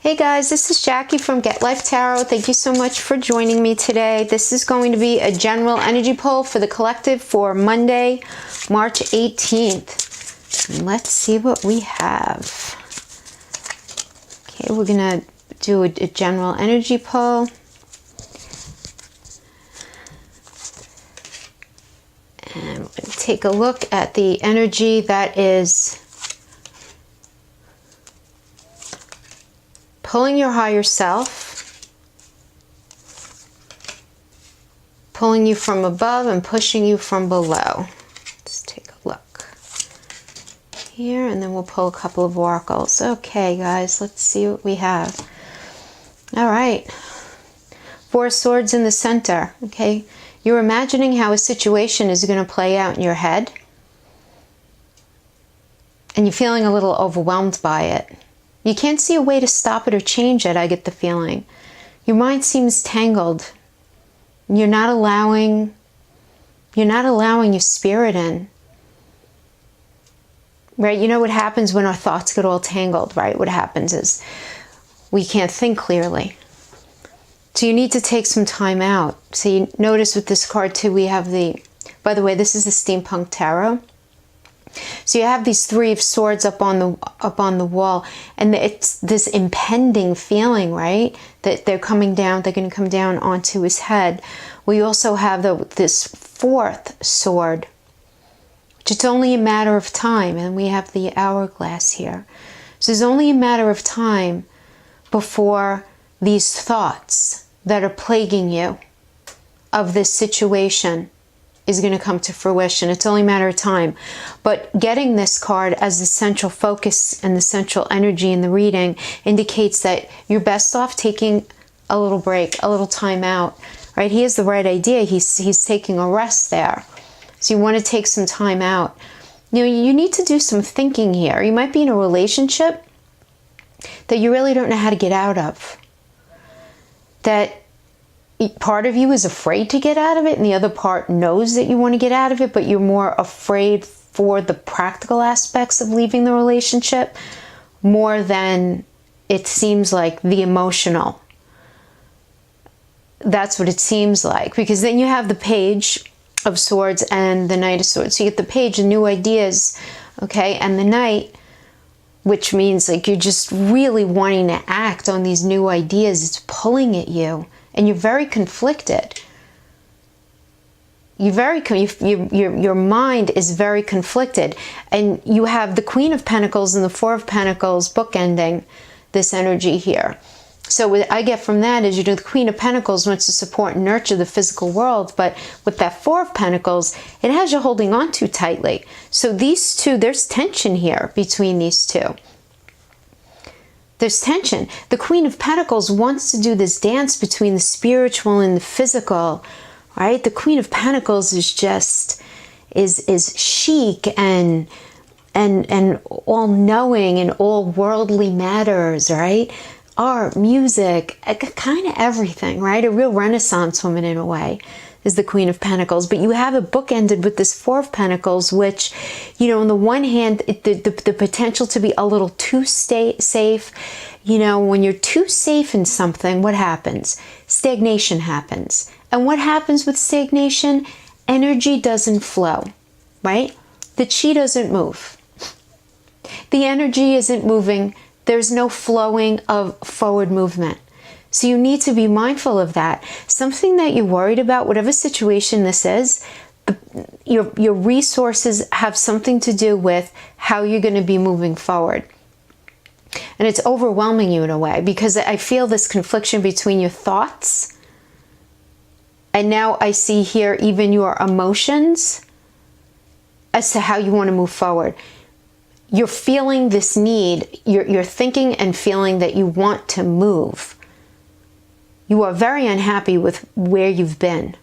Hey guys, this is Jackie from Get Life Tarot. Thank you so much for joining me today. This is going to be a general energy poll for the collective for Monday, March 18th. And let's see what we have. Okay, we're going to do a general energy poll. And we're going to take a look at the energy that is pulling your higher self, pulling you from above and pushing you from below. Let's take a look here, and then we'll pull a couple of oracles. Okay, guys, let's see what we have. All right. Four of Swords in the center, okay? You're imagining how a situation is going to play out in your head, and you're feeling a little overwhelmed by it. You can't see a way to stop it or change it, I get the feeling. Your mind seems tangled. You're not allowing your spirit in. Right? You know what happens when our thoughts get all tangled, right? What happens is we can't think clearly. So you need to take some time out. So you notice with this card too, we have by the way, this is the Steampunk Tarot. So you have these Three of Swords up on the wall, and it's this impending feeling, right? That they're coming down, they're going to come down onto his head. We also have this Fourth Sword, which it's only a matter of time, and we have the Hourglass here. So it's only a matter of time before these thoughts that are plaguing you of this situation is going to come to fruition. It's only a matter of time. But getting this card as the central focus and the central energy in the reading indicates that you're best off taking a little break, a little time out, right? He has the right idea. He's taking a rest there. So you want to take some time out. You know, you need to do some thinking here. You might be in a relationship that you really don't know how to get out of. That part of you is afraid to get out of it, and the other part knows that you want to get out of it, but you're more afraid for the practical aspects of leaving the relationship more than it seems like the emotional. That's what it seems like, because then you have the Page of Swords and the Knight of Swords. So you get the Page, the new ideas, okay, and the Knight, which means like you're just really wanting to act on these new ideas. It's pulling at you. And you're very conflicted. Your mind is very conflicted. And you have the Queen of Pentacles and the Four of Pentacles bookending this energy here. So what I get from that is, you know, the Queen of Pentacles wants to support and nurture the physical world, but with that Four of Pentacles, it has you holding on too tightly. So these two, there's tension here between these two. There's tension. The Queen of Pentacles wants to do this dance between the spiritual and the physical, right? The Queen of Pentacles is just, is chic and all-knowing and all worldly matters, right? Art, music, kind of everything, right? A real Renaissance woman in a way is the Queen of Pentacles. But you have it bookended with this Four of Pentacles, which, you know, on the one hand, the potential to be a little too safe. You know, when you're too safe in something, what happens? Stagnation happens. And what happens with stagnation? Energy doesn't flow, right? The chi doesn't move. The energy isn't moving. There's no flowing of forward movement. So you need to be mindful of that. Something that you're worried about, whatever situation this is, your resources have something to do with how you're going to be moving forward. And it's overwhelming you in a way, because I feel this confliction between your thoughts, and now I see here even your emotions as to how you want to move forward. You're feeling this need, you're thinking and feeling that you want to move. You are very unhappy with where you've been.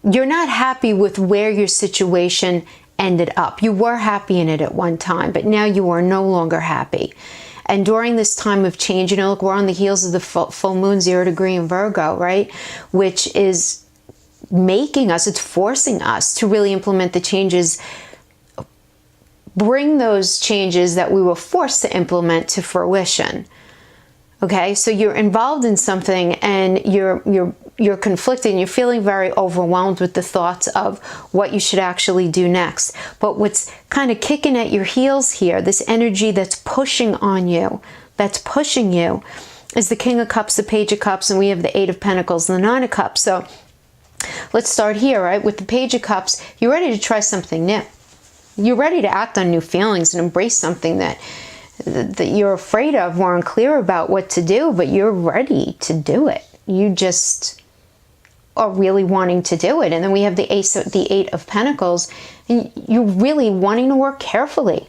You're not happy with where your situation ended up. You were happy in it at one time, but now you are no longer happy. And during this time of change, you know, look, we're on the heels of the full moon, 0 degree in Virgo, right? Which is making us, it's forcing us to really implement the changes bring those changes that we were forced to implement to fruition. Okay, so you're involved in something and you're conflicted, and you're feeling very overwhelmed with the thoughts of what you should actually do next. But what's kind of kicking at your heels here, this energy that's pushing on you, that's pushing you, is the King of Cups, the Page of Cups, and we have the Eight of Pentacles and the Nine of Cups. So let's start here, right? With the Page of Cups, you're ready to try something new. You're ready to act on new feelings and embrace something that you're afraid of or unclear about what to do, but you're ready to do it. You just are really wanting to do it. And then we have the Eight of Pentacles, and you're really wanting to work carefully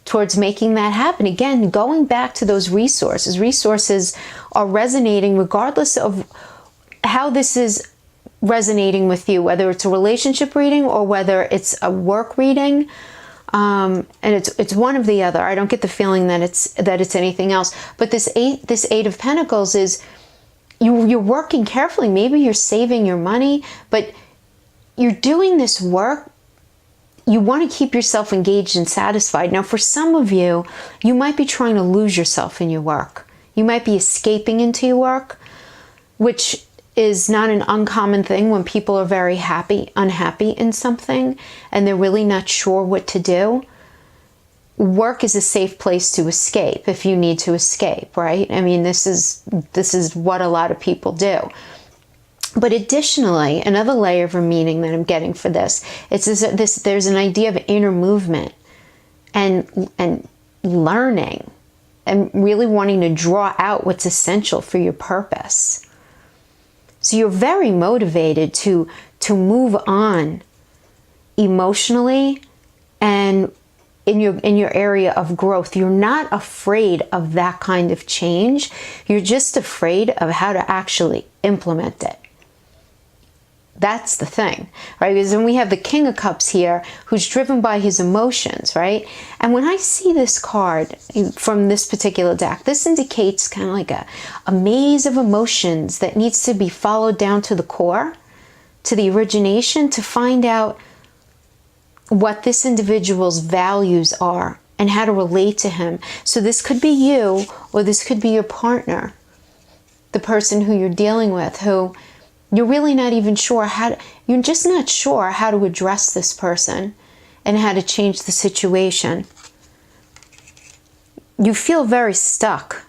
towards making that happen. Again, going back to those resources. Resources are resonating regardless of how this is resonating with you, whether it's a relationship reading or whether it's a work reading. And it's one of the other. I don't get the feeling that it's anything else. But this Eight of Pentacles is you're working carefully. Maybe you're saving your money, but you're doing this work. You want to keep yourself engaged and satisfied. Now, for some of you, you might be trying to lose yourself in your work. You might be escaping into your work, which is not an uncommon thing when people are very unhappy in something, and they're really not sure what to do. Work is a safe place to escape if you need to escape, right? I mean, this is what a lot of people do. But additionally, another layer of a meaning that I'm getting for this, there's an idea of inner movement and learning and really wanting to draw out what's essential for your purpose. So you're very motivated to move on emotionally and in your area of growth. You're not afraid of that kind of change. You're just afraid of how to actually implement it. That's the thing, right? Because then we have the King of Cups here, who's driven by his emotions, right? And when I see this card from this particular deck, this indicates kind of like a maze of emotions that needs to be followed down to the core, to the origination, to find out what this individual's values are and how to relate to him. So this could be you, or this could be your partner, the person who you're dealing with, who you're really not even sure you're just not sure how to address this person and how to change the situation. You feel very stuck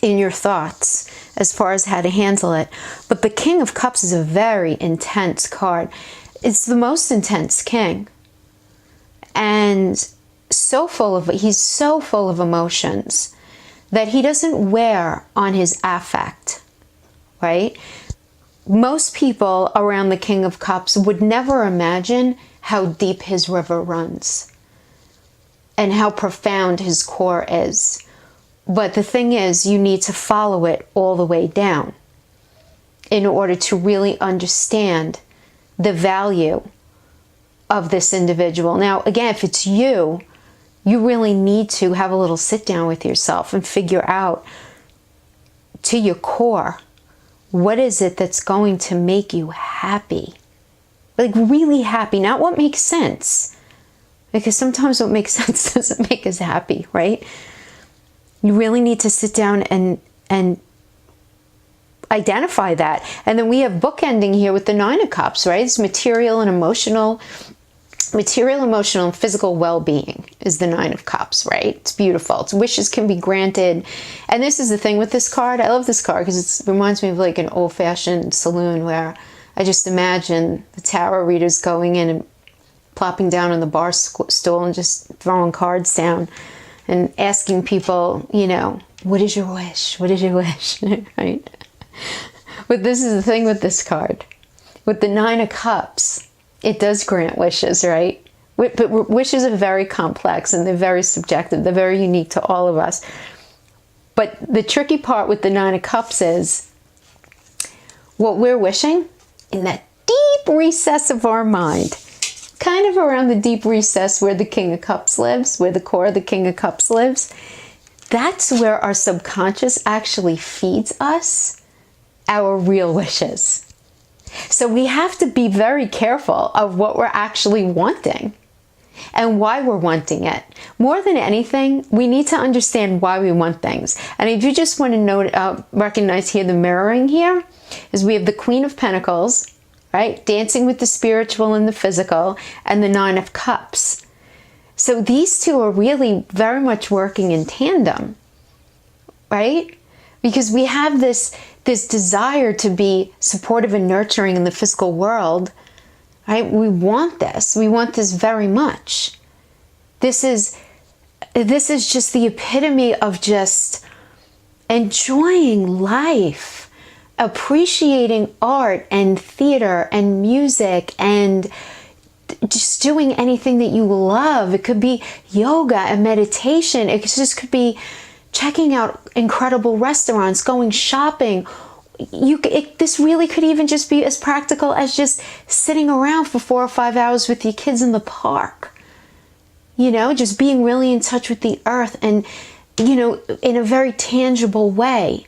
in your thoughts as far as how to handle it. But the King of Cups is a very intense card. It's the most intense king. And he's so full of emotions that he doesn't wear on his affect, right? Most people around the King of Cups would never imagine how deep his river runs and how profound his core is. But the thing is, you need to follow it all the way down in order to really understand the value of this individual. Now, again, if it's you, you really need to have a little sit down with yourself and figure out to your core, what is it that's going to make you happy? Like really happy, not what makes sense. Because sometimes what makes sense doesn't make us happy, right? You really need to sit down and identify that. And then we have bookending here with the Nine of Cups, right? It's material, emotional, and physical well-being is the Nine of Cups, right? It's beautiful. Its wishes can be granted. And this is the thing with this card. I love this card because it reminds me of like an old-fashioned saloon where I just imagine the tarot readers going in and plopping down on the bar stool and just throwing cards down and asking people, you know, what is your wish? What is your wish? Right? But this is the thing with this card. With the Nine of Cups, it does grant wishes, right? But wishes are very complex and they're very subjective. They're very unique to all of us. But the tricky part with the Nine of Cups is what we're wishing in that deep recess of our mind, kind of around the deep recess where the King of Cups lives, where the core of the King of Cups lives. That's where our subconscious actually feeds us our real wishes. So we have to be very careful of what we're actually wanting. and why we're wanting it. More than anything, we need to understand why we want things. And I do just want to recognize here the mirroring here is we have the Queen of Pentacles, right? Dancing with the spiritual and the physical, and the Nine of Cups. So these two are really very much working in tandem, right? Because we have this desire to be supportive and nurturing in the physical world, right? We want this. We want this very much. This is just the epitome of just enjoying life, appreciating art and theater and music and just doing anything that you love. It could be yoga and meditation. It just could be checking out incredible restaurants, going shopping. This really could even just be as practical as just sitting around for 4 or 5 hours with your kids in the park. You know, just being really in touch with the earth and, you know, in a very tangible way.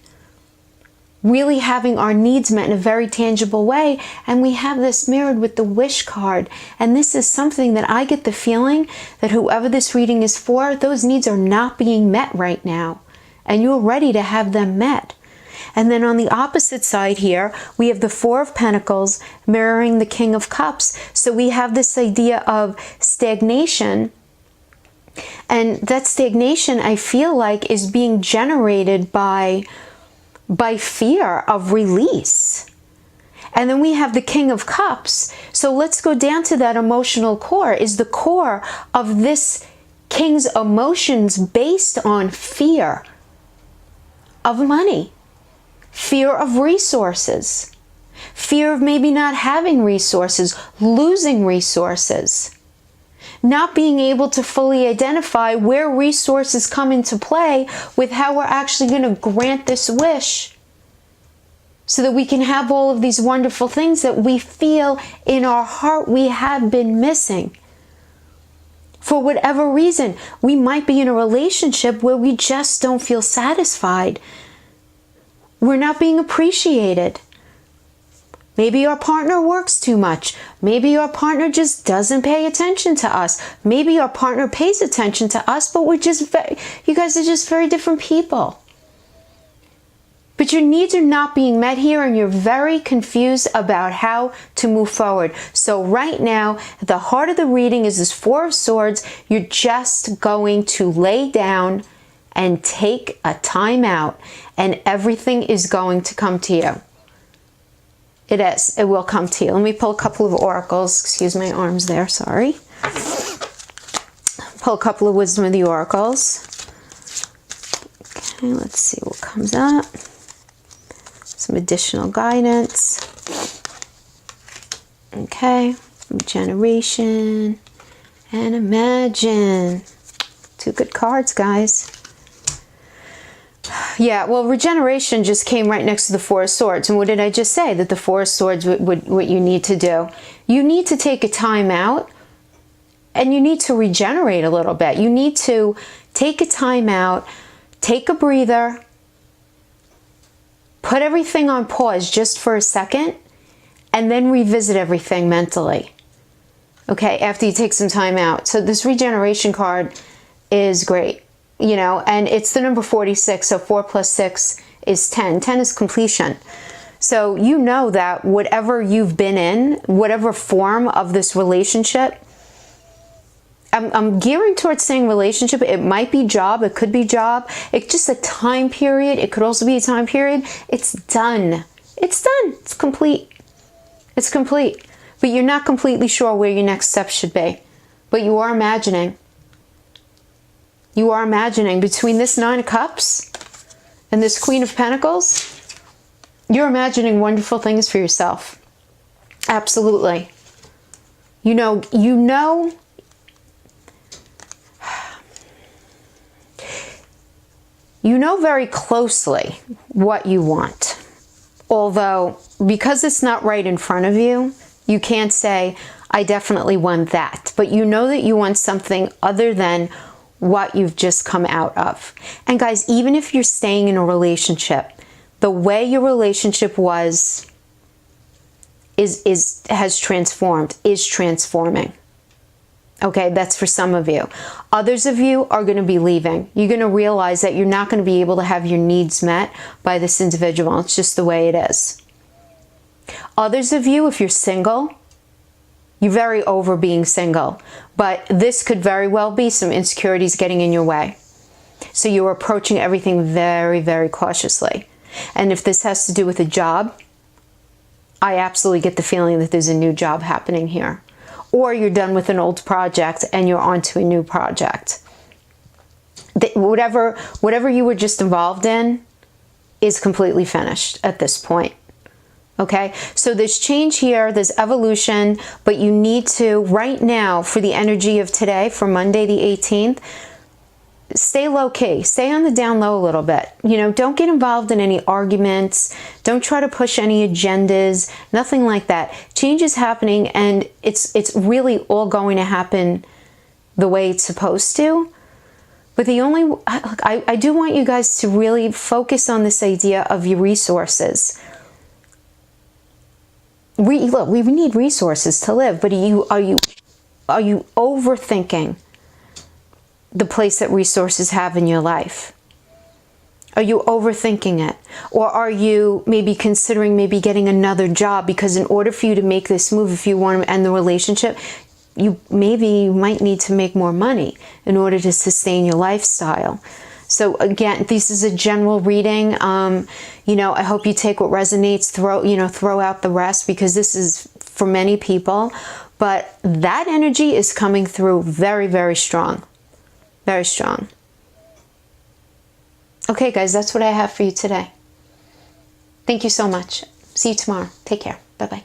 Really having our needs met in a very tangible way. And we have this mirrored with the wish card. And this is something that I get the feeling that whoever this reading is for, those needs are not being met right now. And you're ready to have them met. And then on the opposite side here, we have the Four of Pentacles mirroring the King of Cups. So we have this idea of stagnation. And that stagnation, I feel like, is being generated by fear of release. And then we have the King of Cups. So let's go down to that emotional core. Is the core of this King's emotions based on fear of money, fear of resources, fear of maybe not having resources, losing resources, not being able to fully identify where resources come into play with how we're actually going to grant this wish so that we can have all of these wonderful things that we feel in our heart we have been missing. For whatever reason, we might be in a relationship where we just don't feel satisfied. We're not being appreciated. Maybe our partner works too much. Maybe our partner just doesn't pay attention to us. Maybe our partner pays attention to us, but we're just you guys are just very different people. But your needs are not being met here and you're very confused about how to move forward. So right now, at the heart of the reading is this Four of Swords. You're just going to lay down and take a time out and everything is going to come to you. It is. It will come to you. Let me pull a couple of oracles. Excuse my arms there. Sorry. Pull a couple of Wisdom of the Oracles. Okay, let's see what comes up. Some additional guidance. Okay. Regeneration and Imagine. Two good cards, guys. Yeah, well, regeneration just came right next to the Four of Swords. And what did I just say? That the Four of Swords, what you need to do. You need to take a time out and you need to regenerate a little bit. You need to take a time out, take a breather, put everything on pause just for a second, and then revisit everything mentally. Okay, after you take some time out. So this regeneration card is great. You know, and it's the number 46, so 4 plus 6 is 10. 10 is completion. So you know that whatever you've been in, whatever form of this relationship, I'm gearing towards saying relationship. It might be job, it could be job. It's just a time period. It could also be a time period. It's done. It's done. It's complete. It's complete. But you're not completely sure where your next step should be. But you are imagining. You are imagining between this Nine of Cups and this Queen of Pentacles, you're imagining wonderful things for yourself. Absolutely. You know very closely what you want. Although, because it's not right in front of you, you can't say, I definitely want that. But you know that you want something other than what you've just come out of. And guys, even if you're staying in a relationship, the way your relationship was has transformed, is transforming. Okay, that's for some of you. Others of you are going to be leaving. You're going to realize that you're not going to be able to have your needs met by this individual. It's just the way it is. Others of you, if you're single, you're very over being single. But this could very well be some insecurities getting in your way. So you're approaching everything very, very cautiously. And if this has to do with a job, I absolutely get the feeling that there's a new job happening here. Or you're done with an old project and you're on to a new project. Whatever you were just involved in is completely finished at this point. Okay, so there's change here, there's evolution, but you need to, right now, for the energy of today, for Monday the 18th, stay low key, stay on the down low a little bit. You know, don't get involved in any arguments. Don't try to push any agendas, nothing like that. Change is happening and it's really all going to happen the way it's supposed to. But I do want you guys to really focus on this idea of your resources. Look, we need resources to live, but are you overthinking the place that resources have in your life? Are you overthinking it? Or are you maybe considering getting another job? Because in order for you to make this move, if you want to end the relationship, you might need to make more money in order to sustain your lifestyle. So again, this is a general reading. You know, I hope you take what resonates, throw out the rest, because this is for many people. But that energy is coming through very, very strong. Very strong. Okay, guys, that's what I have for you today. Thank you so much. See you tomorrow. Take care. Bye-bye.